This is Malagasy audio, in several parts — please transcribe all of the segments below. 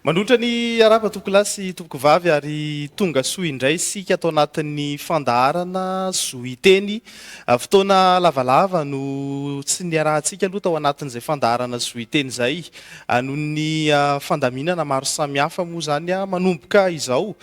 Manotra ny araba toko lasy toko vavy ary tonga soa indray sika atao anatin'ny fandaharana zoiteny. Fotoana lavalava no tsy niarahantsika aloha tao anatin'izay fandaharana zoiteny izay. Noho ny fandaminana maro samihafa moa zany manomboka izao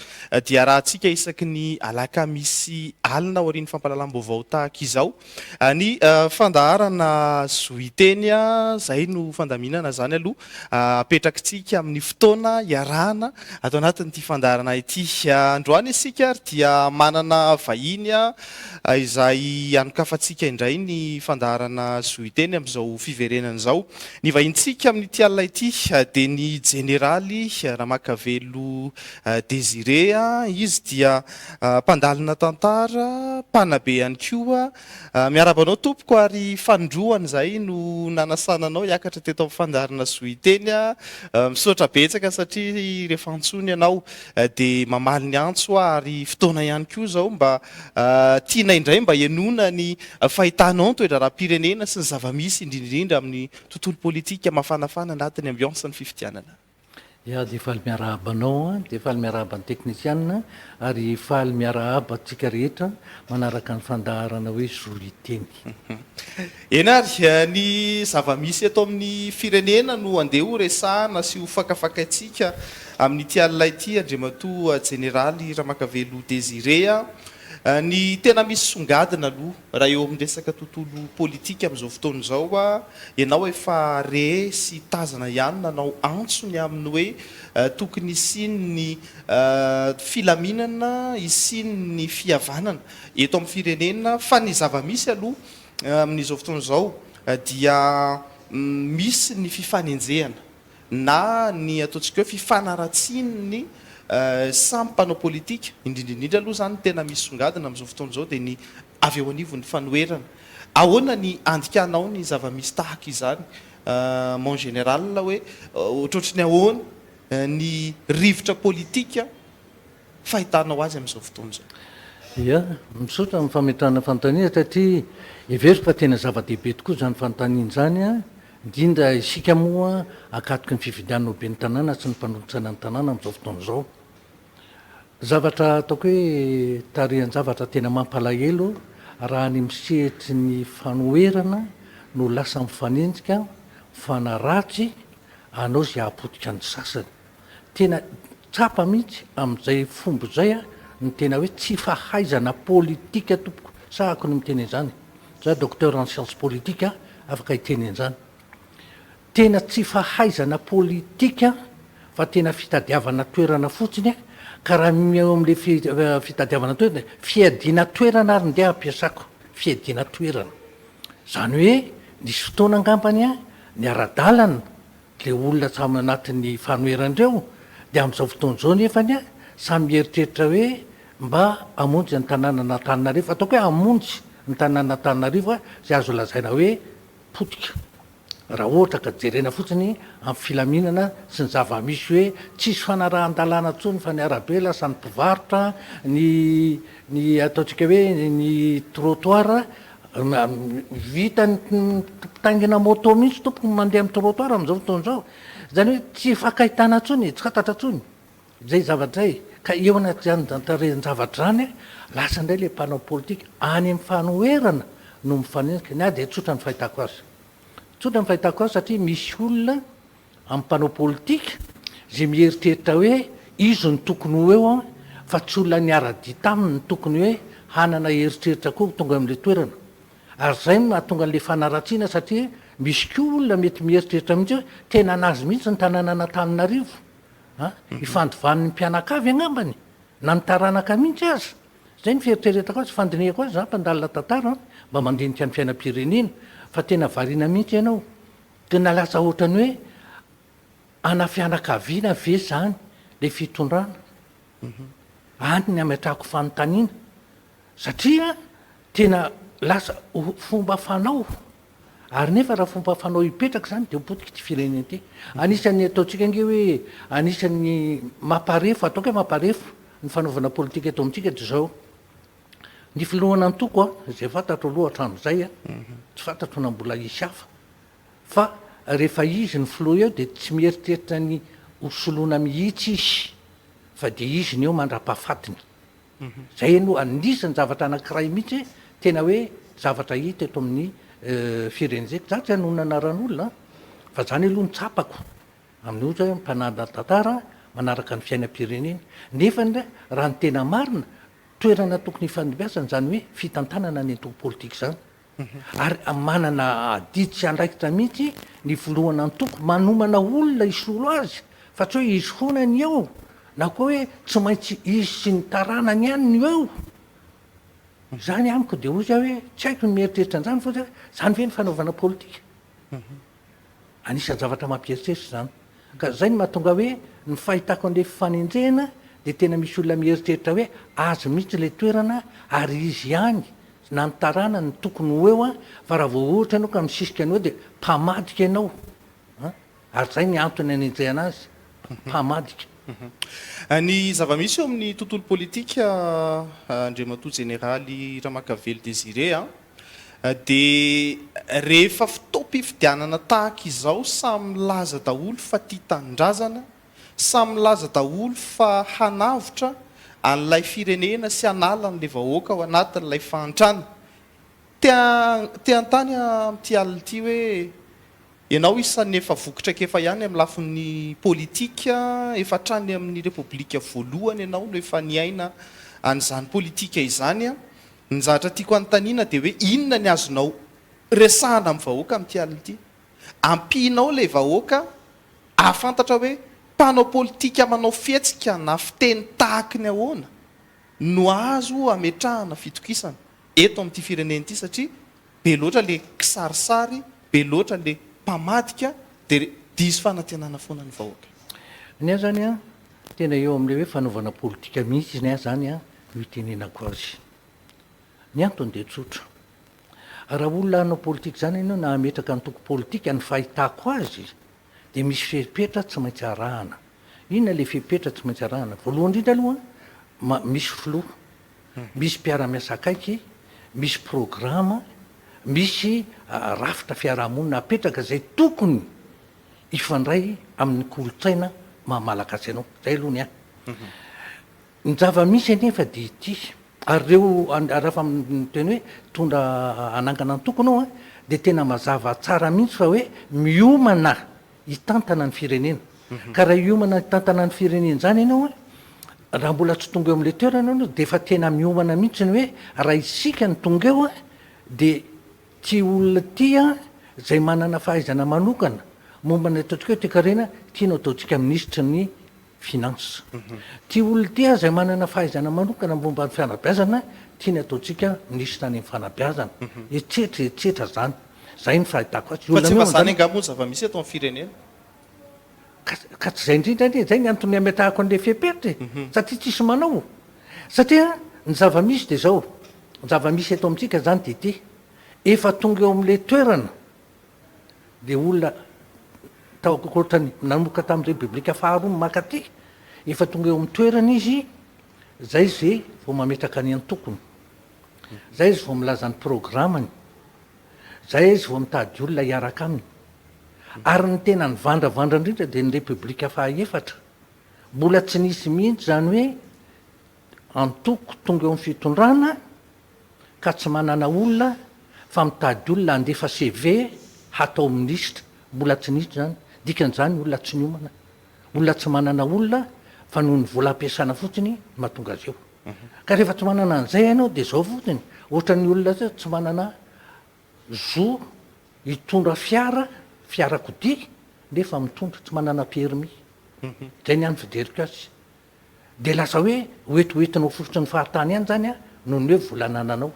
dia rahantsika isaky ny alakamisy alina ao aorian'ny fampahalalam-baovao tahaka izao. Ny fandaharana zoiteny zay no fandaminana zany aloha apetrakitsika amin'ny fotoana iarahana atao anatin'ity fandaharana ity. Androany isika dia manana vahiny izay anokafantsika indray ny fandaharana zoiteny amin'izao fiverenana izao. Ny vahintsika amin'ity alina ity dia ny jeneraly Ramakavelo Désiré. Izy dia mpandalina tantara, mpanabe ihany koa. Miarabanao tompoko ary fandroany izay no nanasananao hiakatra teto amin'ny fandaharana zoiteny. Misaotra betsaka satria rehefa antsony ianao dia mamaly ny antso ary fotoana ihany koa zao mba tiana indray mba hianona ny fahitanao ny toetra raha-pirenena sy ny zava-misy indrindrindra amin'ny tontolo politika mafanafana anatin'ny ambiance ny fifidianana. Ia, dia faly miarahabanao, dia faly miarahaba ny teknisianina ary faly miarahaba antsika rehetra manaraka ny fandaharana hoe zoiteny. Ena ary ny zava-misy atao amin'ny firenena no andeha ho resahana sy ho fakafakaitsika amin'ity alina ity andriamatoa jeneraly Ramakavelo Désiré. Ny tena misy songadina aloha raha eo amin'ny resaka tontolo politika amin'izao fotoana izao ianao efa re sy tazana ihany nanao antsony amin'ny hoe tokony isiany ny filaminana, isiany ny fihavanana eto amin'ny firenena. Fa ny zava-misy aloha amin'izao fotoana izao dia misy ny fifanenjehana na ny ataontsika hoe fifanaratsiany ny samy mpanao politika indrindrindrindra aloha zany tena misy songadina amin'izao fotoana izao dia ny avy eo anivon'ny fanoerana. Ahoana ny andikanao ny zava-misy tahaka izany mon général hoe ohatrohatry ny ahoana ny rivotra politika fahitanao azy amin'izao fotoana izao? Ia, misaotra amin'ny fametrahana fanontaniana satria every fa tena zava-dehibe tokoa zany fanontaniana zany indrindra isika moa akatoky ny fifidianana be ny tanàna sy ny mpanolotsana ny tanàna amin'izao fotoana izao. Zavatra ataoko hoe tarihan-javatra tena mampalahelo raha ny misehetry ny fanoerana no lasa mifanenjika mifanaratsy anao zay ahapotika ny sasany. Tena tsapa mihitsy amin'izay fomba izay ny tena hoe tsy fahaizana politika tompoko sahako ny miteny an'izany. Za docteur en science politique afaka hiteny an'izany. Tena tsy fahaizana politika fa tena fitadiavana toerana fotsiny ka raha eo amin'le fitadiavana toerana fiadiana toerana ary ndeha ampiasako fiadiana toerana. Zany hoe nisy fotoana angambany ny ara-dalana le olona samy anatin'ny fanoeran'ireo dia amin'izao fotoana izao nefany samy mieritreritra hoe mba hamonjy ny tanàna n'Antananarivo, ataoko hoe hamonjy ny tanàna n'Antananarivo zay azo lazaina hoe potika. Raha ohatra ka jerena fotsiny amin'ny filaminana sy ny zava-misy hoe tsisy fanarahan-dalàna tsony fa ny arabe lasa ny mpivarotra ny ataontsika hoe ny trottoir vita ny mpitaingina moto mihitsy tompoko mandeha amin'ny trottoir amin'izao fotoana izao. Zany hoe tsy fakahitana tsony, tsy fantatra tsony zay zavatra zay. Ka eo anaty zany zavatra zany lasa indray le mpanao politika any amin'ny fanoerana no mifanenjika. Ny a dia tsotra ny fahitako azy. Tsotra ny fahitako azy satria misy olona amin'ny mpanao politika zay mieritreritra hoe izy ny tokony ho eo fa tsy olona ny ara-dita aminy ny tokony hoe hanana eritreritra koa tonga amin'le toerana. Ary zay mahatonga an'le fanaratsiana satria misy koa olona mety mieritreritra mihitsy hoe tena anazy mihitsy ny tanàna n'Antananarivo. Ifandovan'ny mpianakavy angambany na ny taranaka mihitsy aza. Zay ny fieritreretako azy, fandinihako azy za mpandalina tantara mba mandinika ny fiainam-pirenena fa tena variana mihitsy ianao. Tena lasa ohatrany hoe ana fianakaviana ve zany le fitondrana any ny ametrahako fanontaniana satria tena lasa fomba fanao ary nefa raha fomba fanao hipetraka zany dia potika ty firenena ity. Anisan'ny ataontsika nge hoe anisan'ny mamparefo, ataoko hoe mamparefo ny fanaovana politika eto amintsika dia zao ny filohana antoko zay fantatro aloha hatramin'izay tsy fantatro na mbola hisy hafa fa rehefa izy ny filoha eo dia tsy mieritreritra ny hosoloana mihitsy izy fa de izy ny eo mandra-pahafatiny zay no anisany zavatra anankiray mihitsy tena hoe zavatra hita eto amin'ny firenezeko zatsy anonana ran'olona fa zany aloha nitsapako amin'ny ohatra hoe mpanana tantara manaraka ny fiainam-pirenena nefa ndra raha ny tena marina toerana tokony ifandimbiasana zany hoe fitantanana ny antoko politika zany ary manana didy andraikitra mihitsy ny volohana antoko manomana olona isolo azy fa tsy hoe izy foana ny eo na koa hoe tsy maintsy izy sy ny taranany ihany ny eo zany amiko de ozy hoe tsy haiko ny mieritreritra an'zany fa zany ve ny fanaovana politika anisan'ny zavatra mampieritreritra zany ka zay ny mahatonga hoe ny fahitako an'le fifanenjena de tena misy olona mieritreritra hoe azy mihitsy le toerana ary izy ihany na nytarana ny tokony ho eo fa raha vao ohatra ianao ka misisika anao de mpamadika ianao ary zay ny antony anenjehana azy mpamadika ny zava-misy eo amin'ny tontolo politika andriamatoa generaly Ramakavelo Désiré de rehefa fitaom-pifidianana tahaka izao samy milaza daholo fa tia tanindrazana samy milaza daholo fa hanavotra an'ilay firenena sy anala n'le vahoaka ao anatin'ilay fahantrana teantany am'ty alina ity hoe ianao isan'ny efa vokitraka ihany amin'ny lafin'ny politika efa trany amin'ny repoblika voalohany ianao no efa niaina an'izany politika izany ny zavatra tiako anontaniana de hoe inona ny azonao resahana amin'ny vahoaka amin'ty alina ity ampinao le vahoaka ahafantatra hoe mpanao politika manao fietsika na fiteny tahaka ny ahoana no azo ametrahana fitokisana eto amin'ity firenena ity satria be loatra le kisarisary be loatra le mpamadika de diso fanantenana foana ny vahoaka ny a zany tena eo am'le hoe fanaovana politika mihitsy izy ny a zany no itenenako azy ny antony de tsotra raha olona anao politika zany ianao na ametraka ny toko politika ny fahitako azy de misy fepetra tsy maintsy arahana inona le fepetra tsy maintsy arahana voalohany indrindra aloha misy filoha misy mpiara-miasa akaiky misy programa misy rafitra fiarahamonina apetraka zay tokony ifandray amin'ny kolotsaina mahamalakasy anao zay aloha ny ny zava-misy anefa de ity ary reo rafa teny hoe tondra anangana ny tokony ao de tena mazava tsara mihitsy fa hoe miomana hitantana ny firenena ka raha iomana hitantana ny firenena zany ianao raha mbola tsy tonga eo am'le toerana anao de efa tena miomana mihitsy ny hoe raha isika ny tonga eo de ty olona tya zay manana fahaizana manokana mombana ataontsika hoe toekarena tianao ataontsika ministra ny finance ty olona tya zay manana fahaizana manokana momba ny fanabeazana tiany ataontsika ministra ny fanabeazana etsetra zany zay ny fahitako azy fa tsy efa zany angamo zava-misy eto amin'ny firenena ka tsy zay indrindra ndre zay ny antony ametahako an'le fepetra satria tsisy manao satria ny zava-misy de zao ny zava-misy eto amintsika zany de ty efa tonga eo am'le toerana de olona taokotrany namoka tamin'ny repoblika faharoa ny makaty efa tonga eo amin'ny toerana izy zay zay vao mametraka ny antokony zay izy vao milaza ny programany zay izy vao mitady olona hiaraka aminy ary ny tena ny vandravandra indrindra de ny repoblika fahaefatra mbola tsy nisy mihitsy zany hoe antoko tonga eo amin'ny fitondrana ka tsy manana olona fa mitady olona andefa CV hatao ministra mbola tsy nisy zany dikan'zany olona tsy niomana olona tsy manana olona fa noho ny vola ampiasana fotsiny mahatonga azy eo ka rehefa tsy manana an'izay ianao de zao fotsiny ohatra ny olona zay tsy manana zo hitondra fiarakodia nefa mitondra tsy manana permis zay ny any fideriko azy de lasa hoe oetoentinao fotsiny ny fahatany ihany zany noho ny hoe volanananao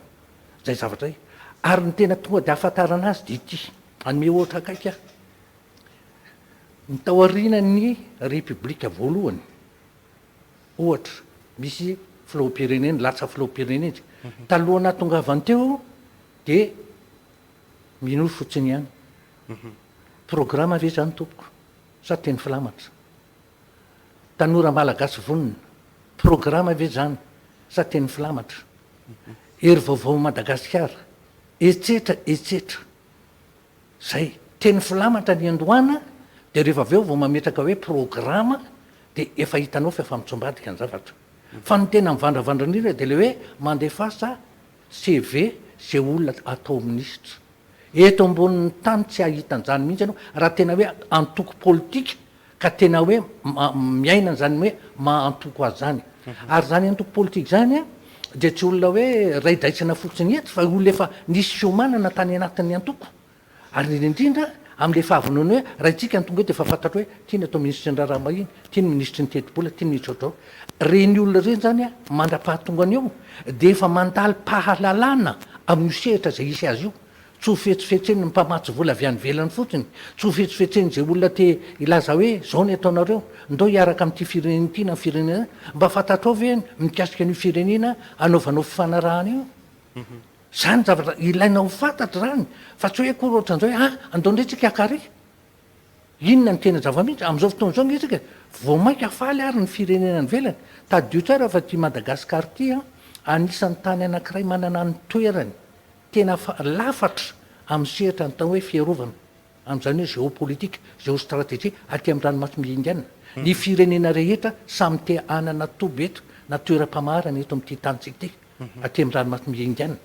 zay zavatra zay ary ny tena tonga de ahafantarana azy de ity anome ohatra akaiky ny taoriana ny repoblika voalohany ohatra misy filoham-pirenena latsa filoham-pirenena talohana tongavany teo de minory fotsiny ihany programa ve zany tompoko sa teny filamatra tanora malagasy vonina programa ve zany sa teny filamatra ery vaovao Madagasikara etsetra zay teny filamatra ny andohana de rehefa avy eo vao mametraka hoe programa de efa hitanao fa efa mitsombadika ny zavatra fa ny tena mivandravandra indrindra de le hoe mandefasa CV zay olona atao ministra eto ambonin'ny tany tsy ahitan'zany mihitsy anao raha tena hoe antoko politika ka tena hoe miaina zany hoe maantoko azy zany ary zany antoko politika zany a de tsy olona hoe raidraisana fotsiny eto fa olona efa nisy fiomanana tany anatin'ny antoko ary indrindra am'le fahavanony hoe raha itsika ny tonga hoe de efa fantatro hoe tiany atao ministry ny raharahambahiny tiany ministry ny tetibola tiany ministry otrao reny olona reny zany a mandra-pahatongany eo de efa mandaly pahalalana amin'ny sehitra zay isy azy io tsy ho fetsifetseny ny mpamatsy vola avy any velany fotsiny tsy ho fetsifetseny zay olona te ilaza hoe zao ny ataonareo ndao hiaraka am'ty firenena ity na firenena mba fantatrao ve mikasika an'io firenena anaovanao fifanarahana io zany zavatra ilaina ho fantatra zany fa tsy hoe koa ohatran'zao hoe andao ndray tsika akary inona ny tena zava-mihitsy am'izao fotoana zao ngisika vao mainka faly ary ny firenena ny velany tadio tsara fa ty Madagasikara ty a anisan'ny tany anankiray manana ny toerany tena lafatra amin'ny sehatra ny tao hoe fiarovana am'zany hoe géopolitika géostratégie aty amin'ny ranomasy Indiana ny firenena rehetra samy te anana toby eto na toeram-pamaharana eto amin'ity tanitsika ty aty amin'ny ranomasy Indiana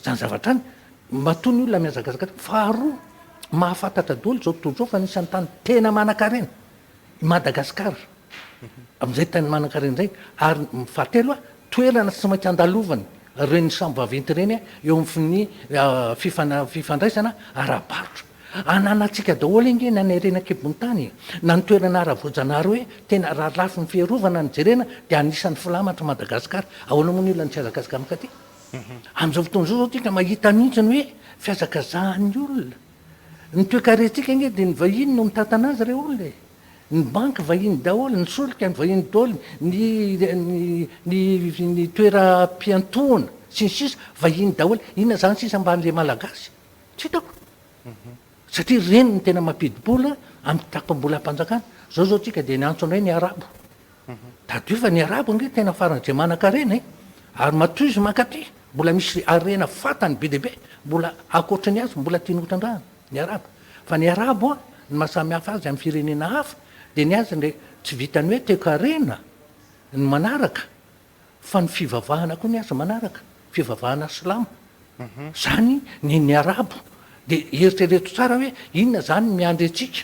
zany zavatra any matony olona miazakazaka faharoa mahafantatra daholo zao tontolo zao fa nisan'ny tany tena manan-karena Madagasikara am'izay tany manan-karena zay ary fahatelo a toerana tsy maintsy andalovany reny sambo vaventy reny eo amin'ny fifandraisana ara-barotra ananatsika daholo inge na ny rena-kebony tany na ny toerana ara-voajanahary hoe tena raha lafy ny fiarovana ny jerena de anisan'ny filamatra Madagasikara ahoana moa ny olona ny tsy azakazaka amika ty am'izao fotoana zao zao tika mahita mihitsy ny hoe fiazakazahany olona ny toekarentsika inge de ny vahiny no mitantana azy re olona ny banky vahiny daholo ny solika ny vahiny daholo ny toeram-piantohana sy ny sisa vahiny daholo inona zany sisa mban'le malagasy tsy hitako satria reny ny tena mampidibola amin'ny takom-bola ampanjakana zao tsika de ny antsona hoe ny arabo tadio fa ny arabo nge tena farany zay manan-karena ary matoy izy mankaty mbola misy arena fatany be deabe mbola akoatra ny azy mbola tianotrandrahana ny arabo fa ny arabo a ny mahasamy hafa azy amin'ny firenena hafa de ny azy nde tsy vitany hoe teokarena ny manaraka fa ny fivavahana koa ny azy manaraka fivavahana slamo zany ny arabo de eritrereto tsara hoe inona zany miandry atsika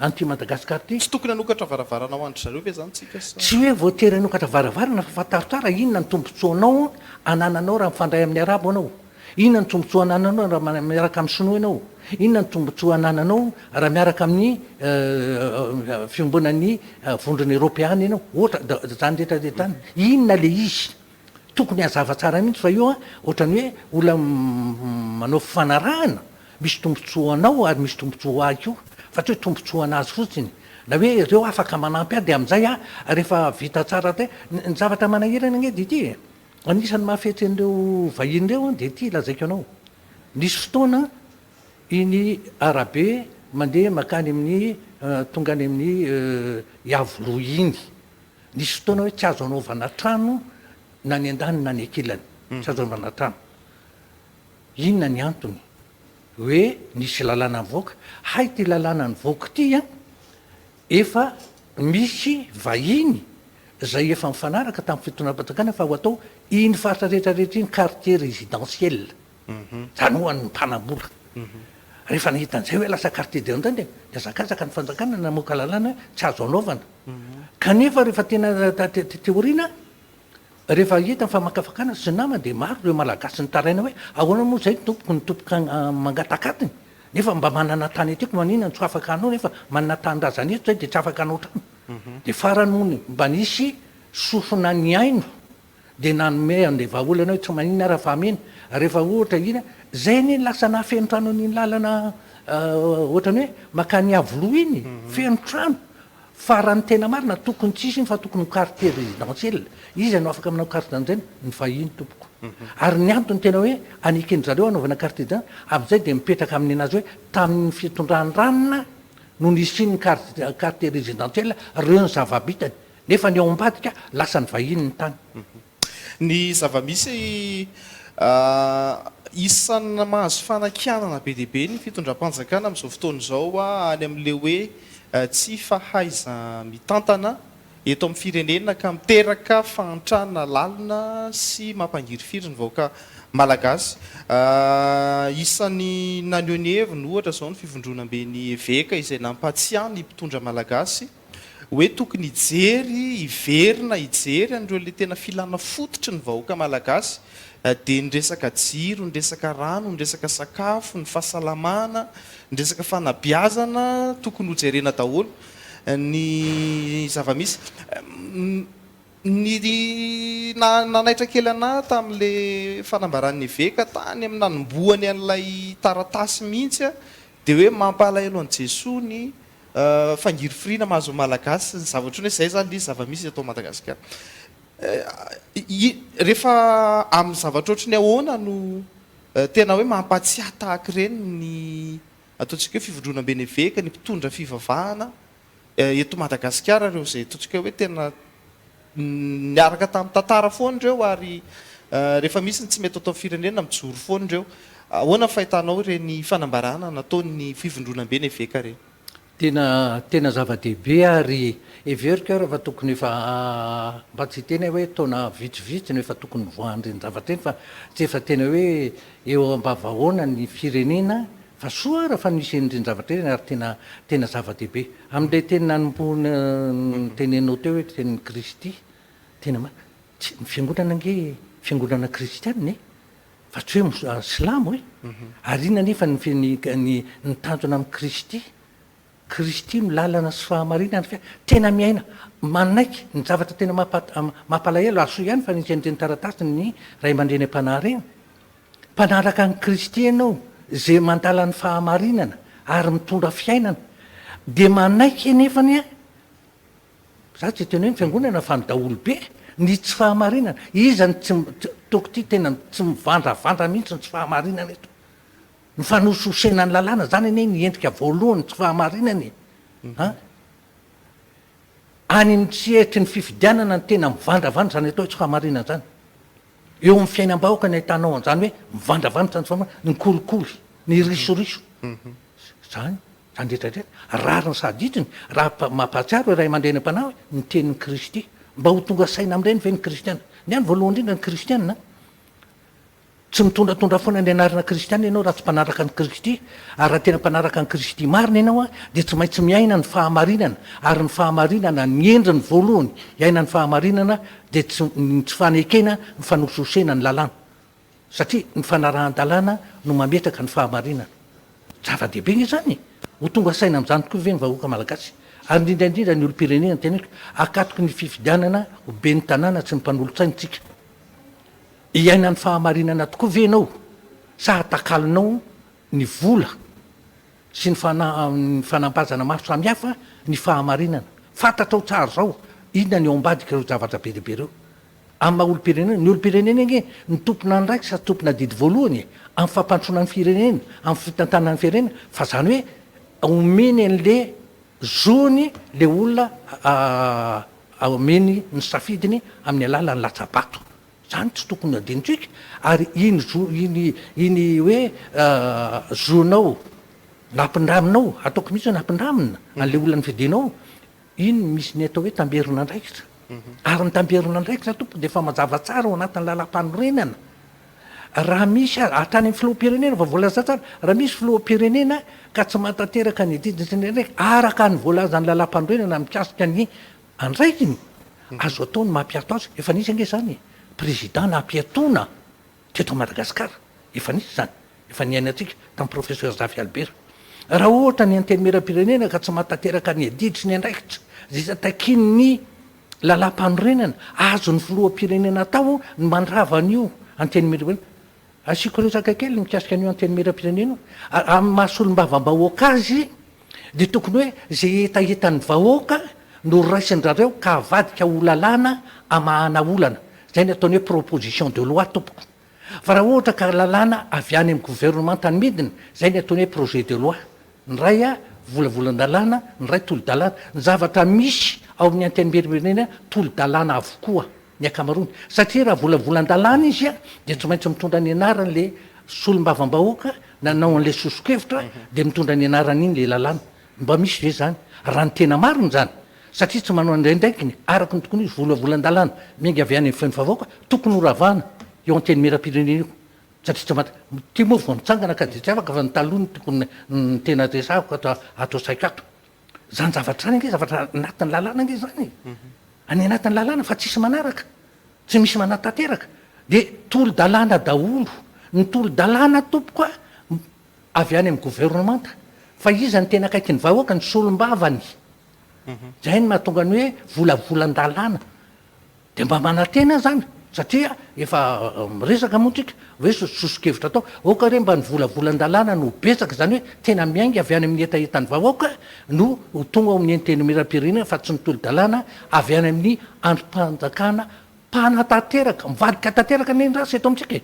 an'ty Madagasikara ty tsy tokony hanokatra varavarana ho andry zareo ve zany tsika tsy hoe voatery hanokatra varavarana fa fantaro tsara inona ny tombontsoanao anananao raha mifandray amin'ny arabo anao inona ny tombontsoa anananao raha miaraka amin'ny sinoa anao inona ny tombontsoa anananao raha miaraka amin'ny fiombonan'ny vondrony eropeana ianao ohatra zany rehetrarehetrany inona le izy tokony hazava tsara mihitsy fa io a ohatrany hoe olona manao fifanarahana misy tombontsoa anao ary misy tombontsoa ahy ko fa tsy hoe tombontsoa anazy fotsiny na hoe reo afaka manampy a de am'izay a rehefa vita tsara te ny zavatra manahirana nge de ity anisan'ny mahafetsy an'ireo vahiny reo de ty lazaiko anao nisy fotoana iny arabe mandeha makany amin'ny tonga any amin'ny iavoloa iny nisy fotoana hoe tsy azo anaovana trano na ny andany na ny akilany tsy azo anaovana trano inona ny antony hoe nisy lalàna nyvoaka hay ty lalàna ny voaka ty a efa misy vahiny zay efa mifanaraka tamin'ny fitonam-pajakana fa ho atao iny faritra rehetrarehetra iny quartier résidentiel zany hoan'ny mpanambola rehefa nahitan'izay hoe lasa quartier de zany de azakazaka ny fanjakana namoaka lalàna tsy azo anaovana kanefa rehefa tena teoriana rehefa hita fa makafakana sy nama de maro reo malagasy ny taraina hoe ahoana moa zay tompoko ny tompoka mangatakatiny nefa mba manana tany atyko manina ny tsy afaka anao nefa manana tanyrazany eto zay de tsy afaka anao trano de farany mony mba nisy sofina ny aino de nanome an'le vahaolana hoe tsy manina raha famena rehefa ohatra ina zay ny lasa nahafeno trano an'iny lalana ohatrany hoe makany avoloa iny feno trano farany tena marina tokony tsisy iny fa tokony quartier résidentiel izy anao afaka aminao quartier zany ny vahiny tompoko ary ny antony tena hoe anikeny zareo anaovana quartier zany am'izay de mipetraka amin'ny anazy hoe tamin'ny fitondrany ranona no nisiny quartier résidentiel reo ny zava-bitany nefa ny ao ambadika lasa ny vahiny ny tany ny zava-misy isan'ny mahazo fanakianana be deabe ny fitondram-panjakana am'izao fotoana izao a any am'le hoe tsy fahaiza mitantana eto amin'ny firenena ka miteraka fahantrana lalina sy mampangirifiry ny vahoaka malagasy. Isan'ny naneho ny heviny ohatra zao ny fivondronam-be ny eveka izay nampatsiahy ny mpitondra malagasy hoe tokony ijery iverina ijery an'ireo le tena filana fototry ny vahoaka malagasy, dia ny resaka jiro, ny resaka rano, ny resaka sakafo, ny fahasalamana, ny resaka fanabiazana tokony hojerena daholo ny zava-misy. Ny nanaitra kely ana tamin'le fanambaran'ny eveka tany amin'ny nanomboany an'ilay taratasy mihitsy dia hoe mampalahelo an' Jesoa ny fangirifirina mahazo malagasy, ny zavatra hoe zay zany izy zava-misy atao Madagasikara. Rehefa amin'ny zavatra ohatry ny ahoana no tena hoe mampatsiahy tahaka ireny ny ataontsika hoe fivondronam-be ny eveka, ny mpitondra fivavahana eto Madagasikara, reo zay ataontsika hoe tena niaraka tamin'ny tantara foana ireo ary rehefa misy ny tsy mety atao firenena mijoro foana ireo. Ahoana ny fahitanao ireny fanambarana nataon'ny fivondronam-be ny eveka ireny? Tena zava-dehibe ary everika raha fa tokony efa mba tsy tena hoe taona vitsivitsy no efa tokony voan'ireny zavatra eny fa tsy efa tena hoe eo ambavahoana ny firenena fa soa raha fa nisy an'ireny zavatra eny ary tena zava-dehibe amin'ilay teny nanombona tenenao teo hoe tenin'ny Kristy tena tsy ny fiangonana nge fiangonana kristianina fa tsy hoe silamo ary ina nefa ny tanjona amin'ny Kristy milalana sy fahamarinana tena miaina manaiky ny zavatra tena mampalahelo aso ihany fa nisy an'ireny taratasy ny ray aman-dreny am-panahy reny mpanaraka ny Kristy ianao zay mandala ny fahamarinana ary mitondra fiainana dia manaiky nefany za tsy tena hoe ny fiangonana fa ny daholobe ny tsy fahamarinana izany toko ty tena tsy mivandravandra mihitsy ny tsy fahamarinana eto ny fanososena ny lalàna zany anie ny endrika voalohany tsy fahamarinany any ny tsy etry ny fifidianana ny tena mivandravandra zany atao hoe tsy fahamarinana zany eo amin'ny fiainam-bahoaka ny ahitanao an'izany hoe mivandravandra zany ny kolikoly ny risoriso zany rehetrarehetra rariny saditsiny raha mampahatsiaro hoe ray aman-dreny am-panahy hoe ny tenin'ny Kristy mba ho tonga saina amin'ireny ve ny kristiana ny any voalohany indrindra ny kristiana tsy mitondratondra foana ny anarana kristiana ianao raha tsy mpanaraka ny Kristy ary raha tena mpanaraka ny Kristy marina ianao dia tsy maintsy miaina ny fahamarinana ary ny fahamarinana ny endriny voalohany iaina ny fahamarinana dia tsy fanekena ny fanososena ny lalàna satria ny fanarahan-dalàna no mametraka ny fahamarinana zava-dehibe ny zany ho tonga saina amin'izany tokoa ve ny vahoaka malagasy ary indrindraindrindra ny olo-pirenena tena akatoky ny fifidianana ho be ny tanàna tsy ny mpanolotsaintsika iaina ny fahamarinana tokoa ve ianao sa atakalinao ny vola sy ny fanampazana maro samihafa ny fahamarinana fantatrao tsara zao inona ny eo ambadika ireo zavatra be dehibe reo amin'ny maha olo-pirenena ny olo-pirenena nge ny tompona ny raiky sa tompona didy voalohany amin'ny fampantrona ny firenena amin'ny fitantanany firenena fa zany hoe omeny an'le zony le olona omeny ny safidiny amin'ny alala ny latsabato zany tsy tokony adinitsika ary iny hoe zonao nampindraminao ataoko mihitsy nampindramina an'le olona ny fidinao iny misy ny atao hoe tamberina andraikitra ary ny tamberina andraikitra tompo dia efa mazava tsara ao anatin'ny lalam-panorenana raha misy hatrany amin'ny filoham-pirenena fa voalaza tsara raha misy filoham-pirenena ka tsy matateraka ny didiny ndraiky araka ny voalaza ny lalam-panorenana mikasika ny andraikiny azo atao ny mampiato azy efa nisy ange zany président nampiatona teto Madagasikara efa nisy zany efa niainatsika tamin'ny professeur Zafy Albert raha ohatra ny anteny meram-pirenena ka tsy matateraka ny adiditry ny andraikitra zay takiny ny lalam-panorenana azo ny filoham-pirenena atao ny mandravan'io anteny meram-pirenena asiko resaka kely mikasika an'io anteny meram-pirenena amin'ny mahasolombavambahoaka azy dia tokony hoe zay etaetan'ny vahoaka no raisindrareo ka avadika ho lalàna amahana olana zay ny ataony hoe proposition de loi tompoko fa raha ohatra ka lalàna avy any amin'ny gouvernement tany midina zay ny ataony hoe projet de loi ny ray volavolan-dalàna ny ray tolo-dalàna ny zavatra misy ao amin'ny anteny meram-pirenena tolo-dalàna avokoa ny akamarony satria raha volavolan-dalàna izy dia tsy maintsy mitondra ny anarany le solombavam-bahoaka nanao an'le sosokevitra dia mitondra ny anarany iny le lalàna mba misy ve zany raha ny tena mariny zany satria tsy manao andraindraikiny araka ny tokony izy volavolan-dalàna miainga avy any ny feno favaoka tokony horavana eo an-teny miram-pirenena io satria tsy mata ty moa vao mitsangana ka de tsy afaka fa nytaloha ny tokony ny tena resahako atao saiko ato zany zavatra zany ange zavatra anatin'ny lalàna ange zany any anatin'ny lalàna fa tsisy manaraka tsy misy manatateraka de tolo-dalàna daholo ny tolo-dalàna tompoka avy any amin'ny gouvernemanta fa iza ny tena akaiky ny vahoaka ny solom-bavany zay ny mahatonga ny hoe volavolan-dalàna de mba manantena zany satria efa miresaka moatsika hoe sosokevitra atao oka re mba ny volavolan-dalàna no betsaka zany hoe tena miaingy avy any amin'ny etaetany vahoaka no tonga amin'ny enteny miram-pirenena fa tsy ny tolo-dalàna avy any amin'ny androm-panjakana mpanatanteraka mivadika tanteraka nendrasy eto amitsika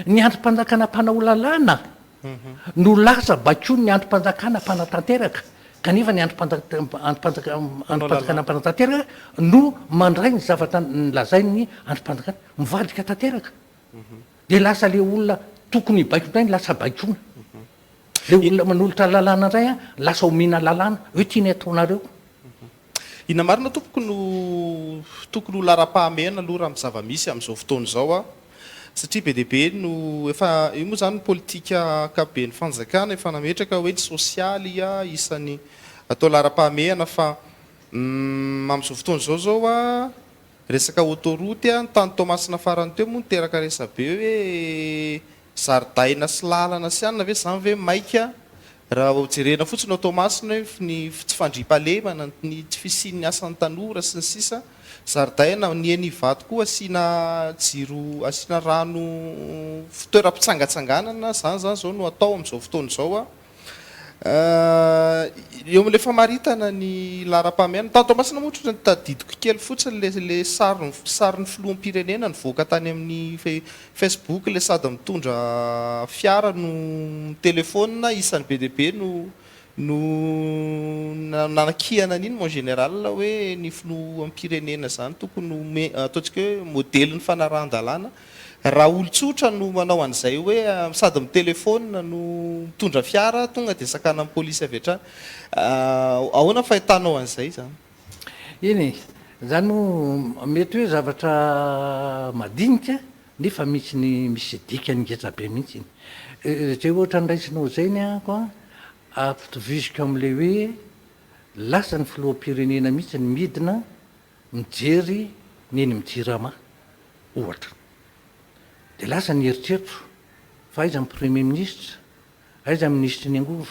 ny androm-panjakana mpanao lalàna no lasa bakio ny androm-panjakana mpanatanteraka kanefa ny androm-panjakana mpanatanteraka no mandray ny zavatra nylazai ny androm-panjakana mivadika tanteraka de lasa le olona tokony baikondray ny lasa baikona le olona manolotra lalàna ndray a lasa omina lalàna hoe tiany ataonareo ina marina tokony ho lara-pahamehana aloha raha mizava-misy am'izao fotoana zao a satria be deabe no efa io moa zany ny politika akabe ny fanjakana efa nametraka hoe ny sosialy a isan'ny atao lara-pahamehana fa am'izao fotoana zao a resaka autoroute a ny tany tomasina farany teo moa niteraka resa be hoe zaridaina sy lalana sy anina ve zany ve maika raha jerena fotsiny automasina hoe ny tsy fandripalemana ny tsy fisian'ny asan'ny tanora sy ny sisa zaridaina ny eny vato koa asiana jiro asiana rano fitoeram-pitsangatsanganana zany zao no atao am'izao fotoana zao a eo am'le famaritana ny lara-pahamehana tantomasina moatra ny tadidiko kely fotsiny le sariny filoham-pirenena ny voaka tany amin'ny Facebook le sady mitondra fiara no telefona isan'ny be deabe no nanakihana an'iny mon général hoe ny filoham-pirenena zany tokony ataontsika hoe modely ny fanarahan-dalàna raha olo-tsotra no manao an'izay hoe sady mitelefona no mitondra fiara tonga de sakana amin'ny polisy avy hatrany ahoana fahitanao an'izay zany iny zany mo mety hoe zavatra madinika nefa misy dikany ngejabe mihitsy iny zay ohatra nyraisinao zayny a koa ampitoviziko am'le hoe lasa ny filoham-pirenena mihitsy ny midina mijery neny mijirama ohatra de lasa ny eritreritro fa aiza ny premier ministre aiza ny ministre ny angovo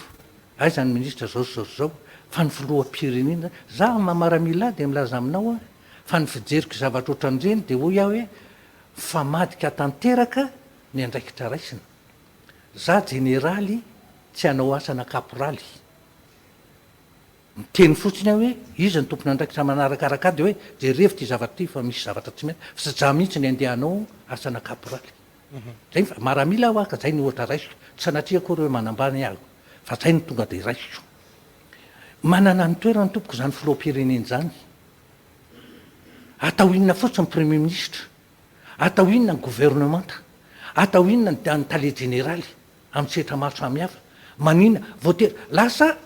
aiza ny ministre zao fa ny filoham-pirenena za mamaramila de milaza aminao a fa ny fijeriko zavatra ohatran'ireny de hoy aho hoe famadika tanteraka ny andraikitra raisina za jeneraly tsy hanao asana kaporaly miteny fotsiny aho hoe izy ny tompony andraikitra manarakaraka de hoe jerevy ty zavatra ty fa misy zavatra tsy mety fa za mihitsy ny andehanao asana kaporaly zay fa maramila aho aka zay ny ohatra raisiko tsy sanatria koa reo hoe manambany aho fa zay ny tonga de raisiko manana ny toerany tompoko zany filoham-pirenena zany atao inona fotsiny ny premier ministre atao inona ny gouvernemanta atao inona ny tale jeneraly amin'ny setra maro samihafa manina voatery lasa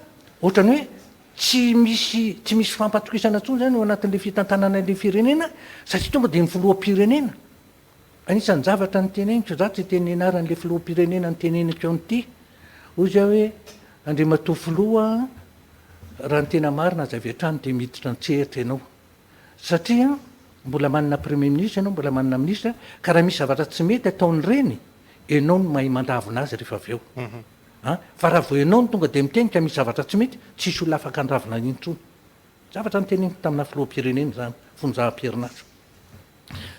ohatrany hoe tsy misy fampatokisana ntsony zany eo anatin'le fitantanana le firenena satria tonga de ny filoham-pirenena anisan'ny zavatra ny teneniko za tsy tenenaran'le filoham-pirenena ny teneniko eo n'ity ozy aho hoe andriamatoa filoha raha ny tena marina aza avy hatrany de miditra ntsehitra ianao satria mbola manana premier ministre ianao mbola manana ministre ka raha misy zavatra tsy mety ataony reny ianao no mahay mandavina azy rehefa avy eo fa raha vo ianao no tonga de mitenika misy zavatra tsy mety tsisy olona afaka andravina n'intsony zavatra nyteneniko tamina filoham-pirenena zany fonjaham-pierinasa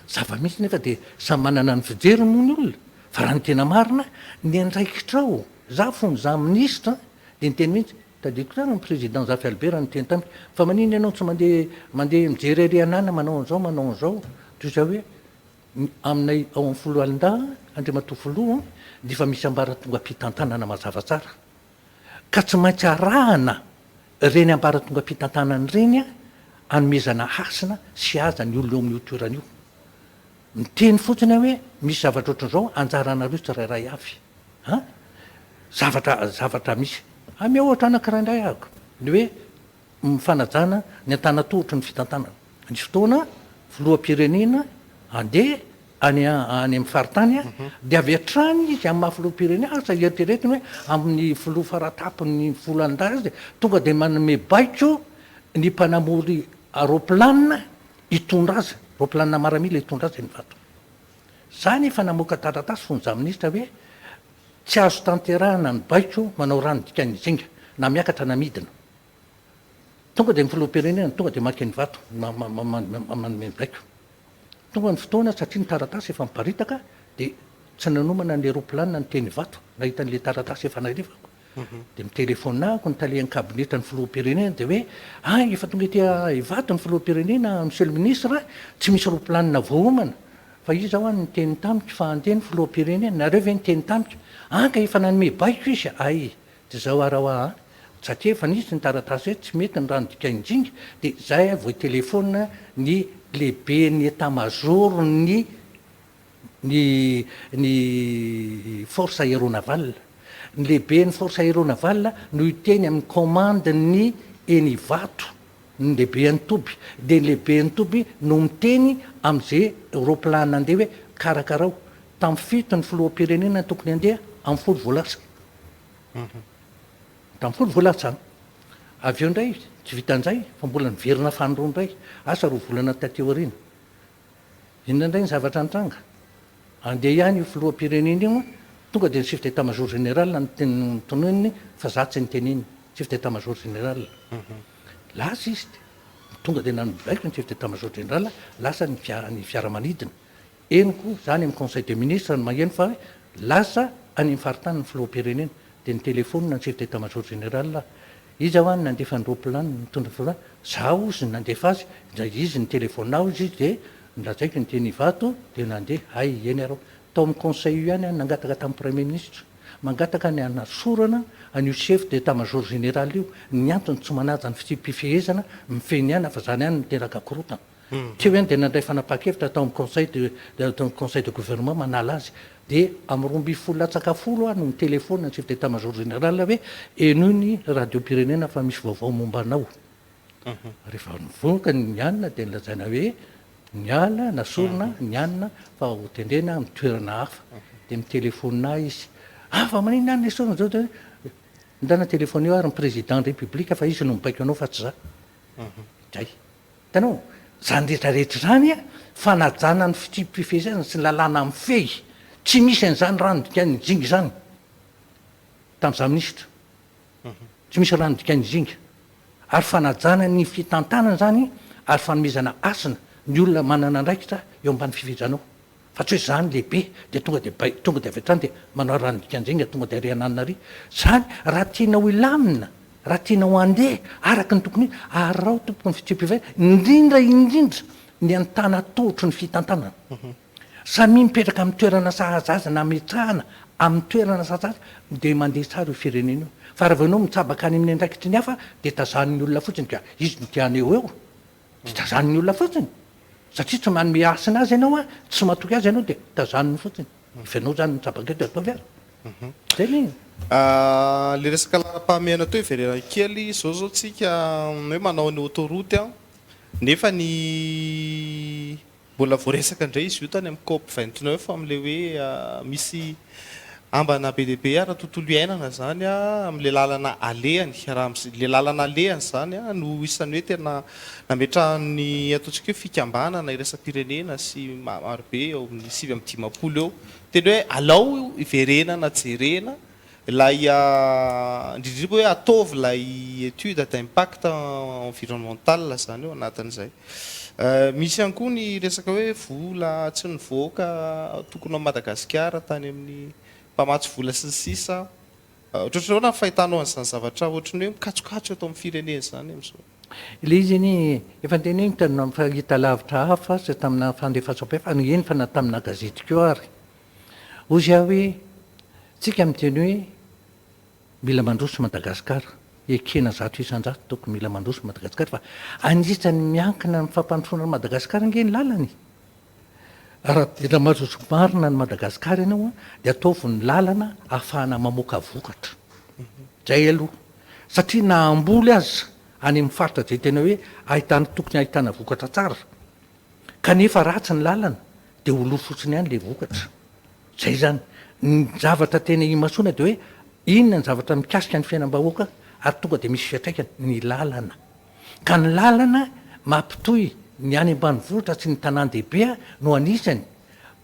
zava-misy nefa de samy manana ny fijery moa ny olona fa raha ny tena marina ny andraikitrao za fonja ministre de nyteny mihitsy tadiko tsara ny président Zafy Albert nyteny tamiko fa manino ianao tsy mandeha mijery ary anana manao an'izao toy za hoe aminay ao amin'ny folo alin-da andriamatoa filoha de fa misy ambara tonga ampitantanana mazava tsara ka tsy maintsy arahana reny ambara tonga ampitantanany reny a anomezana hasina sy aza ny olona eo amin'ny toeran'io miteny fotsiny hoe misy zavatra ohatran'izao anjaranareo tsirairay avy zavatra misy ame ohatra anakirandray ahako ny hoe mifanajana ny antanatohotry ny fitantanana nisy fotoana filohampirenena andeha any amin'ny faritany de avy atrany izy amin'ny mahafilohampirenena asa eritreretiny hoe amin'ny filoha faratapony volandazy tonga de manome baiko ny mpanamory aroplanina hitondra azy roplanina maramila hitondra azy ny vato zany efa namoaka taratasy fonjaministra hoe tsy azo tanterahana ny baiko manao rano dikany zinga na miakatra namidina tonga de mifilohampirenena tonga de maky ny vato manome baiko tonga ny fotoana satria ny taratasy efa miparitaka de tsy nanomana ny roplanina ny teny vato nahitan'le taratasy efa narivako de mitelefônako ny talian'ny kabinetra ny filohampirenena de hoe efa tonga tia ivato ny filohampirenena monsieur le ministre tsy misy roplanina voaomana fa izy zao any ny teny tamiko fa andeha ny filohampirenena nareo ve ny teny tamiko ka efa nanome baiko izy ay de zao araha satria efa nisy ny taratasy hoe tsy mety ny rano dikainjinga de zay vo telefôna ny lehibe ny état-major ny force aéronaval ny lehibe ny force aéronaval no iteny amin'ny commande ny eny vato ny lehibe any toby de ny lehibe ny toby no miteny am'izay roplanina andeha hoe karakarao tamin'ny fito ny filohampirenena tokony andeha amin'ny folo voalasa tamin'ny folo voalasa avy eo indray tsy vitan'izay fa mbola niverina faniro ndray asa ro volana tateo arina inona indray ny zavatra antranga andeha ihany io filohampirenena io tonga de ny chef d'état major général ny tononiny fa zatsy ny teniny chef d'état major général lasa izy tonga de nanobaiko ny chef d'état major général lasa ny fiaramanidina eniko zany amin'ny conseil des ministres ny magneno fa lasa any faritany ny filohampirenena de ny telefônina ny chef d'état major général izy ao any nandefa ny roplanina mitondra filoha zaho izy nandefa azy izy ny telefônao izy de nlazaiko ny teny vato de nandeha ay eny arao tao amin'ny conseil io ihany nangataka tamin'ny premier ministre mangataka ny anasorana an'io chef d'état major général io ny antony tsy manaja ny fipifehezana mifeny ihany fa zany ihany miteraka korotana teo ihany de nandray fanapa-kevitra tao amin'ny conseil de gouvernement manala azy de amin'ny romby folo latsakafolo no ny telefôna ny chef d'état major général hoe enoy ny radio-pirenena fa misy vaovao momba anao rehefa nivoaka ny anina de nylazana hoe niala nasorona ny anina fa hotendrena amin'ny toerana hafa de mitelefônina izy fa manina any sorona zao de ndana telefône io ary ny président république fa izy no mibaiko anao fa tsy za zay hitanao zany rehetrarehetra zany fanajana ny fipifehezana sy lalàna amin'ny fehy tsy misy an'izany rano dikany zinga zany tamin'za ministra tsy misy rano dikany zinga ary fanajana ny fitantanana zany ary fanomezana asina ny olona manana ndraikitra eo ambany fifejanao fa tsy hoe zany lehibe de tonga de avy atrany de manao rano dikan'zinga tonga de ariananina ary zany raha tianao ilamina raha tianao andeha araka ny tokony ary raha tompoko ny fitsipifeh indrindra ny antanatotro ny fitantanana samy mipetraka amin'ny toerana sahazaza na metrahana amin'ny toerana sahazaza de mandeha tsara io firenena io fa raha vanao mitsabaka any amin'ny andraikitry ny hafa de tazan'ny olona fotsiny ka izy nitiany eo eo de tazan'ny olona fotsiny satria tsy manome asina azy ianao tsy matoky azy ianao de tazaniny fotsiny ifanao zany mitsabaka eto ataovy ary zay le le resaka lara-pahamehana teo iverena kely zao tsika hoe manao ny autoroute nefa ny mbola voaresaka indray izy io tany amin'ny COP 29 am'le hoe misy ambana be deabe raha tontolo iainana zany am'le lalana alehany raha le lalana alehany zany no isan'ny hoe tena nametrahan'ny ataontsika hoe fikambanana iraisam-pirenena sy marobe eo amin'ny 7-10 eo teny hoe alao iverenana jerena lay indrindriba hoe ataovy lay étude d'impact environnemental zany eo anatin'izay misy ihany koa ny resaka hoe vola tsy nivoaka tokony ao Madagasikara tany amin'ny mpamatsy vola sy ny sisa ohatrao na fahitanao an'izany zavatra ohatrany hoe mikatsokatsy atao amin'ny firenena zany am'zao le izy iny efa teneny tanina fahita lavitra hafa sy tamina fandefatsam-pe fa eny fa na tamina gazety keo ary ozy aho hoe tsika miteny hoe mila mandroso Madagasikara ekena zato isan-jato tokony mila mandroso Madagasikara fa anisany miankina ny fampandrosoana ny Madagasikara nge ny lalany raha mandroso marina ny Madagasikara ianao de ataovy ny lalana ahafahana mamoaka vokatra zay aloha satria na amboly azy any amin'ny faritra zay tena hoe ahitana tokony ahitana vokatra tsara kanefa ratsy ny lalana de olo fotsiny ihany le vokatra zay zany ny zavatra tena imasoana de hoe inona ny zavatra mikasika ny fiainam-bahoaka ary tonga de misy fiatraikany ny lalana ka ny lalana mampitoy ny any ambanivohitra sy ny tanàn-dehibea no anisany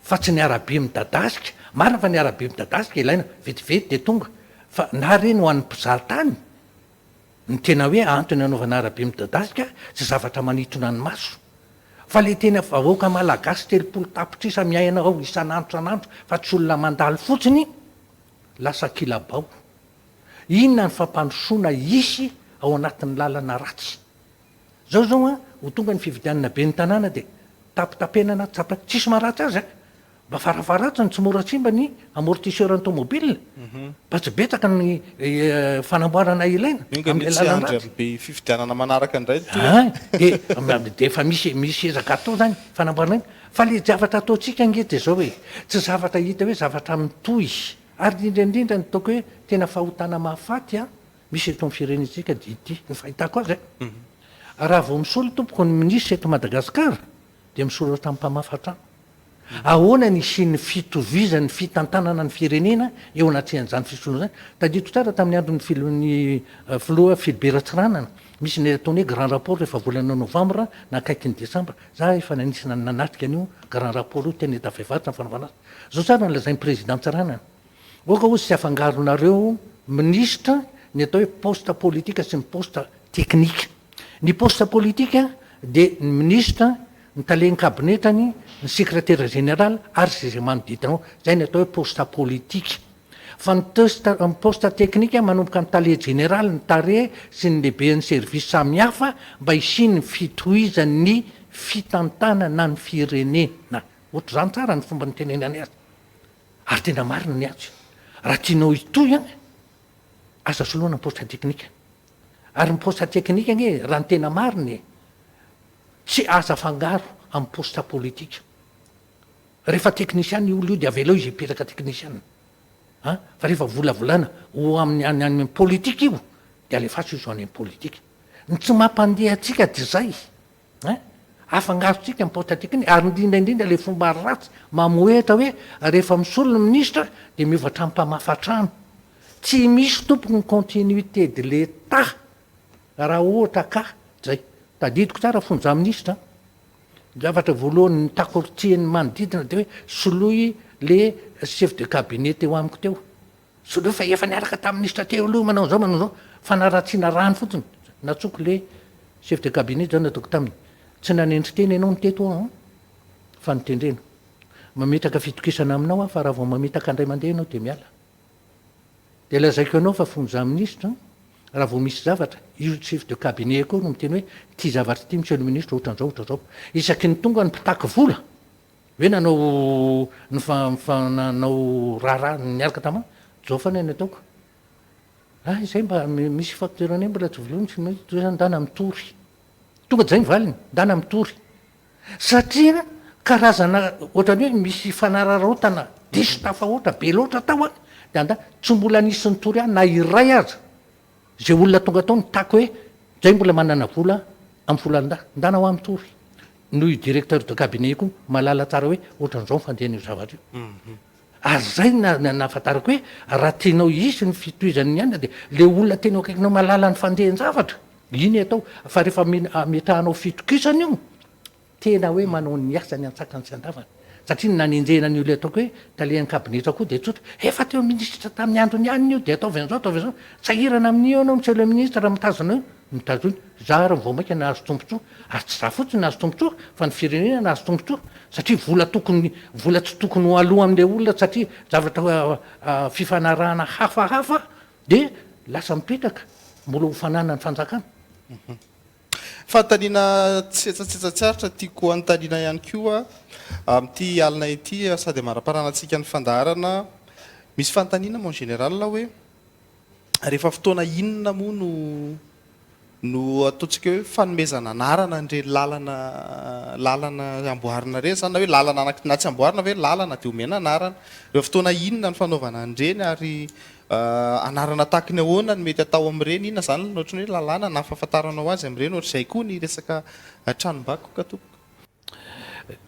fa tsy ny arabe midadasika marina fa ny arabe midadasika ilaina vetivety de tonga fa na reny ho an'ny mpizahatany ny tena hoe antony anaovana arabe midadasika sy zavatra manitona ny maso fa le tena vahoaka malagasy 30 tapitrisa miaina ao isan'andro san'andro fa tsy olona mandaly fotsiny lasa kilabao inona ny fampandrosoana isy ao anatin'ny lalana ratsy zao ho tonga ny fividianana be ny tanàna de tapitapenana tsapa tsisy maratsy azy mba farafaratsy tsy mora tsimba ny amortisseur automobile mba tsy betsaka ny fanamboarana ilaina be fividianana manaraka ndray de efa misy ezaka atao zany fanamboarana fa le zavatra ataotsika angety zao hoe tsy zavatra hita hoe zavatra mitoy ary indrindrindra ny taoko hoe tena fahotana mahafaty misy eto amin'ny firenetsika dity ny fahitako azy raha vao misolo tompoko ny minisitra eto Madagasikara de misolo tamin'ny mpamafatrano ahoana ny sy ny fitovizany fitantanana ny firenena eo anatrehanyzany fisolo zany tadito tsara tamin'ny andro ny filoha Philibert Tsiranana misy ny ataony hoe grand rapport rehefa volana novambra na akaiky ny desambra za efa nanisana nanatrika an'io grand rapport io tena tafevaritra ny fanaovana azy zao tsara nylazain'ny président Tsiranana oka ozy tsy afangaronareo ministre ny atao hoe poste politika sy ny poste teknika ny poste politika de ny ministre ny taleny kabinetany ny secrétaire général ary zay manodidinao zay ny atao hoe poste politika fa ny poste teknika manomboka ny tale général ny tare sy ny lehibe ny service samihafa mba isiny fitohizany fitantana na ny firenena ohatra zany tsara ny fomba ny tenenany azy ary tena marina ny azy raha tianao itoy aza soloana ny poste teknika ary ny poste teknika nge raha ny tena mariny tsy aza fangaro amin'ny poste politika rehefa teknisiany olo io de avelao izy hipetraka teknisiana fa rehefa volavolana ho amin'ny politika io de alefaso izy ho any amin'ny politika ny tsy mampandeha atsika de zay afangarotsika ny poste teknika ary indrindraindrindra le fomba ratsy mamoetra hoe rehefa misolo ny ministra de miovatra amin'ny mpamafatrano tsy misy tompoko ny continuité de l'état raha ohatra ka zay tadidiko tsara fonja ministra zavatra voalohany ny takortsiany manodidina de hoe soloy le chef de cabinet teo amiko teo soloy fa efa niaraka tamin'ny ministra teo aloha manao zao fanaratsiana rano fotsiny natsoko le chef de cabinet zao nataoko taminy tsy nanendry teny ianao ny teto fa nitendrena mametraka fitokisana aminao fa raha vao mametaka andray mandeha ianao de miala de lazaiko ianao fa fonja ministra raha vao misy zavatra io chef de cabinet koa no miteny hoe ty zavatra ty monsieur le ministre ohatran'zao isaky ny tonga ny mpitaky vola hoe nanao nanao raharaha niaraka tama zao fa neny ataoko izay mba misy facturane mbola tsy volony ndana mitory tonga zay nyvaliny ndana mitory satria karazana ohatrany hoe misy fanararaotana diso tafaoatra be loatra tao de anda tsy mbola nisy ny tory na iray aza zay olona tonga tao nitako hoe zay mbola manana vola amin'ny volanda ndana ho am'tory noho directeur de cabinet koa malala tsara hoe ohatran'izao fandehan'io zavatra io ary zay nafantarako hoe raha tianao isy ny fitohizany ihany de le olona tenao akaikinao malala ny fandehan zavatra iny atao fa rehefa metrahanao fitokisana io tena hoe manao ny asany antsakany sy andavana satria nanenjena ny olo ataoko hoe talehan'ny kabinetra koa de tsotra efa teo ministra tamin'ny androny ihany io de ataovy an'zao sahirana amin'io anao monsieur le ministre raha mitazona mitazony za raha vao maika nahazo tombotsoa ary tsy za fotsiny nahazo tombotsoa fa ny firenena nahazo tombotsoa satria vola tsy tokony ho aloha am'le olona satria zavatra fifanarahana hafahafa de lasa mipetraka mbola ho fanana ny fanjakana fantaniana tsetsatsetsatsyaritra tiako antaniana ihany koa am'ty alina ity sady maraparanatsika ny fandaharana misy fantaniana mo en général hoe rehefa fotoana inona moa no ataontsika hoe fanomezana anarana nre lalana amboarina reny zany na hoe lalana na tsy amboarina hoe lalana de omena anarana rehefa fotoana inona ny fanaovana andreny ary anarana tahaka ny ahoana ny mety atao amin'ireny, inona zany no ohatran'ny hoe lalàna na fahafantaranao azy amin'ireny, ohatr'izay koa ny resaka tranom-bakoka tompoko.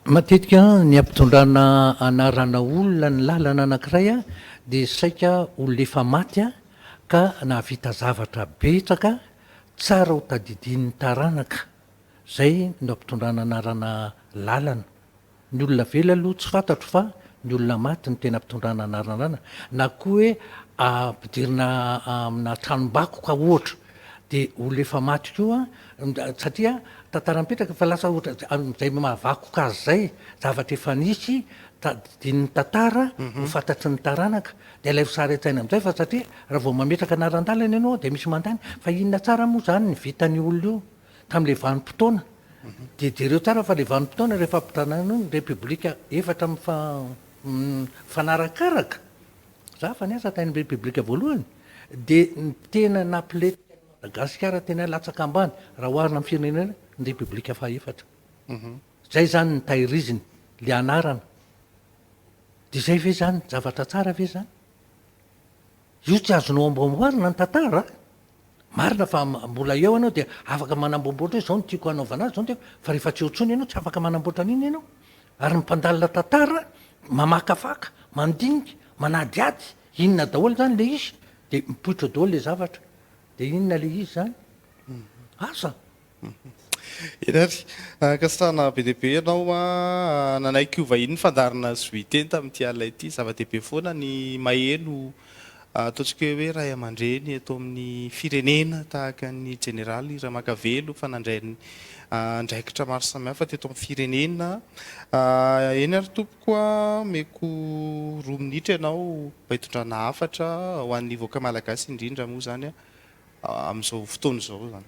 Matetika ny ampitondrana anarana olona ny lalana anankiray a dia saika olona efa maty a ka nahavita zavatra betsaka tsara ho tadidin'ny taranaka, zay no ampitondrana anarana lalana. Ny olona vela aloha tsy fantatro fa ny olona maty ny tena ampitondrana anarana na koa hoe ampidirina amina tranom-bakoka ohatra dia olona efa maty koa satria tantaram-petraka fa lasa ohatra zay mahavakoka azy zay zavatra efa nisy tadidin'ny tantara ho fantatry ny taranaka dia ilay sary an-tsaina amin'izay fa satria raha vao mametraka anaran-dalana ianao dia misy mandany fa inona tsara moa zany ny vitany olona io tam'ilay vanim-potoana dia jereo tsara fa le vanim-potoana rehefa ampitanana ny repoblika efatra mifanarakaraka za fa niasa tain'ny repoblika voalohany dia ny tena nampilety Madagasikara tena latsaka ambany raha oharina amin'ny firenena ny repoblika fahaefatra. Zay zany ny tahiriziny le anarana dia zay ve zany zavatra tsara ve zany? Io tsy azonao amboamboarina ny tantara. Marina fa mbola eo anao dia afaka manamboamboatra hoe zao no tiako hanaovana azy zao no tiako, fa rehefa tsy eo intsony ianao tsy afaka manamboatra an'iny ianao. Ary ny mpandalina tantara mamakafaka, mandinika, manadiady, inona daholo zany le izy dia mipoitra daholo le zavatra. Dia inona le izy zany? Asa. Eny ary kasarana be dehibe ianao nanaiky vahiny ny fandarana Zoiteny tamin'ity alina ity, zava-dehibe foana ny maheno ataontsika hoe ray aman-dreny eto amin'ny firenena tahaka ny jeneraly Ramakavelo fa nandray ny andraikitra maro samihafa teto amin'ny firenena. Eny ary tompoko meko 2 minitra ianao mba hitondrana hafatra ho an'ny voaka malagasy indrindra moa zany amin'izao fotoana izao zany.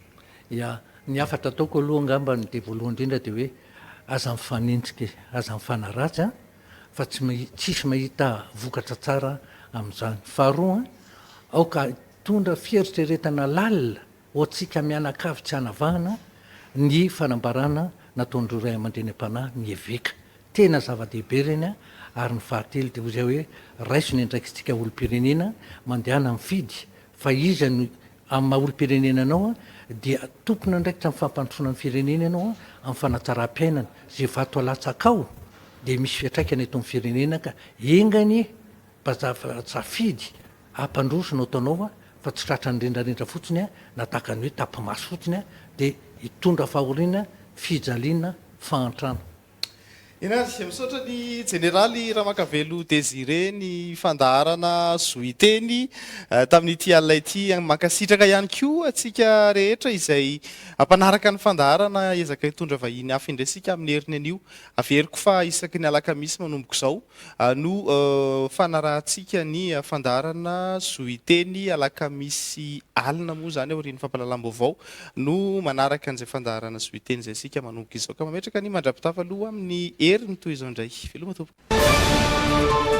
Ya, ny hafatra ataoko aloha angambany dia voalohany indrindra dia hoe aza mifanintsika, aza mifanaratsy fa tsisy mahita vokatra tsara amin'izany. Faharoa aoka tondra fieritreretana lalina ho antsika mianakavy tsy hanavahana ny fanambarana nataon'ireo ray aman-dreny am-panahy ny eveka. Tena zava-dehibe reny ary ny fahatelo dia izay hoe raiso ny andraikitsika olom-pirenena mandehana mifidy fa izy amin'ny maha-olom-pirenena anao dia tompona ndraikitra amin'ny fampandrosoana ny firenena ianao amin'ny fanatsaram-piainana zay vato alatsakao dia misy fiatraikany eto amin'ny firenena ka engany safidy ampandrosona ataonao fa tsy tratra nydrendrarendra fotsiny nataka ny hoe tapimaso fotsiny dia hitondra fahoriana, fijaliana, fahantrana. Eny ary misaotra ny jeneraly Ramakavelo Désiré ny fandaharana Zoiteny tamin'ity alina ity, mankasitraka ihany koa atsika rehetra izay ampanaraka ny fandaharana ezaka hitondra vahiny hafa indraisika amin'ny heriny anio. Averiko fa isaky ny alakamisy manomboko izao no fanarahantsika ny fandaharana Zoiteny alakamisy alina moa zany aorian'ny fampahalalam-baovao no manaraka an'izay fandaharana Zoiteny izay isika manomboka izao ka mametraka ny mandrapitafy aloha amin'ny heriny toy izao indray. Veloma tompoko.